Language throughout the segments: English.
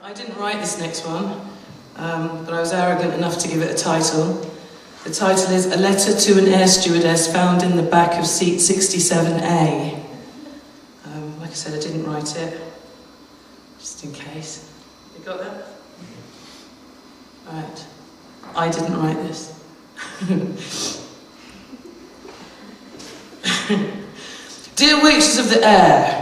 I didn't write this next one, but I was arrogant enough to give it a title. The title is A Letter to an Air Stewardess, found in the back of seat 67A. Like I said, I didn't write it, just in case. You got that? Right. I didn't write this. Dear waitress of the air,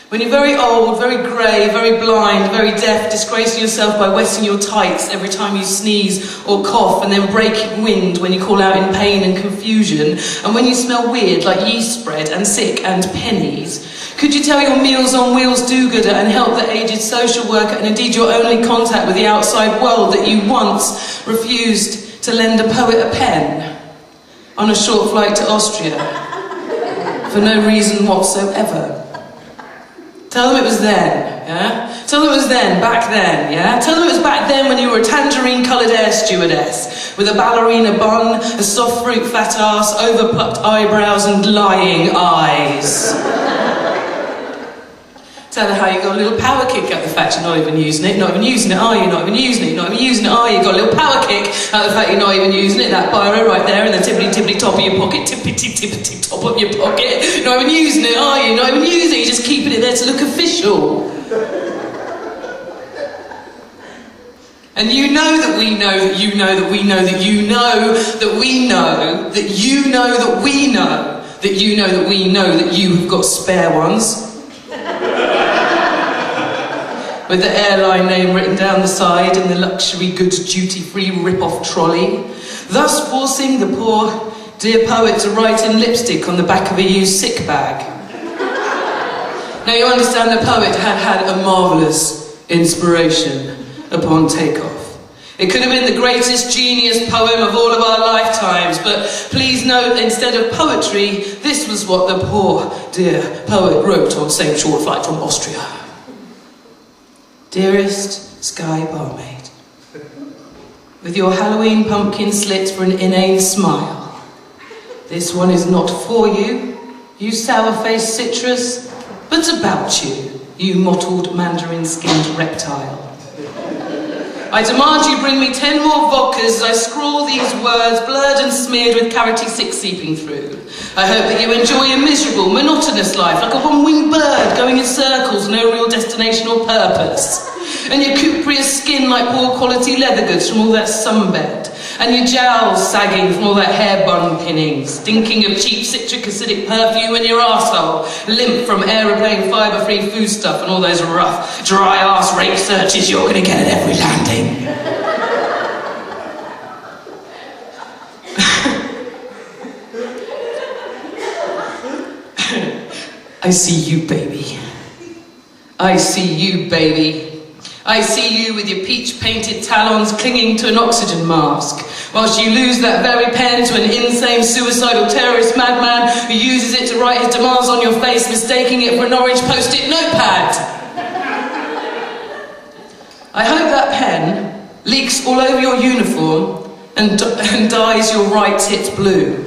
when you're very old, very grey, very blind, very deaf, disgracing yourself by wetting your tights every time you sneeze or cough, and then breaking wind when you call out in pain and confusion, and when you smell weird like yeast spread and sick and pennies, could you tell your Meals on Wheels do-gooder and help the aged social worker and indeed your only contact with the outside world that you once refused to lend a poet a pen on a short flight to Austria for no reason whatsoever? Tell them it was then, yeah? Tell them it was then, back then, yeah? Tell them it was back then when you were a tangerine-coloured air stewardess with a ballerina bun, a soft fruit fat ass, over-plucked eyebrows and lying eyes. Tell her how you got a little power kick out of the fact you're not even using it. Not even using it, are you? Not even using it. Not even using it, are you? Got a little power kick out of the fact you're not even using it. That biro right there in the tippity-tippity top of your pocket. Tippity-tippity top of your pocket. Not even using it, are you? Not even using it. You're just keeping it there to look official. And you know that we know that you know that we know that you know that we know that you know that we know that you know that we know that you have got spare ones. With the airline name written down the side in the luxury goods duty-free rip-off trolley, thus forcing the poor dear poet to write in lipstick on the back of a used sick bag. Now you understand the poet had a marvellous inspiration upon takeoff. It could have been the greatest genius poem of all of our lifetimes, but please note that instead of poetry, this was what the poor dear poet wrote on the same short flight from Austria. Dearest Sky Barmaid, with your Halloween pumpkin slit for an inane smile, this one is not for you, you sour-faced citrus, but about you, you mottled mandarin-skinned reptile. I demand you bring me 10 more vodkas as I scrawl these words, blurred and smeared with carroty sick seeping through. I hope that you enjoy a miserable, monotonous life, like a one-winged bird going in circles, no real destination or purpose. And your cupreous skin like poor quality leather goods from all that sunbed. And your jowls sagging from all that hair bun pinning, stinking of cheap citric acidic perfume in your arsehole, limp from aeroplane fibre-free foodstuff and all those rough, dry-ass rape searches you're going to get at every landing. I see you, baby. I see you, baby. I see you with your peach-painted talons clinging to an oxygen mask, whilst you lose that very pen to an insane, suicidal terrorist madman who uses it to write his demands on your face, mistaking it for an orange post-it notepad. I hope that pen leaks all over your uniform and dyes your right tit blue.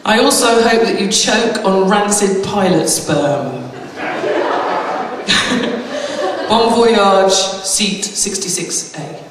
I also hope that you choke on rancid pilot sperm. Bon voyage, seat 66A.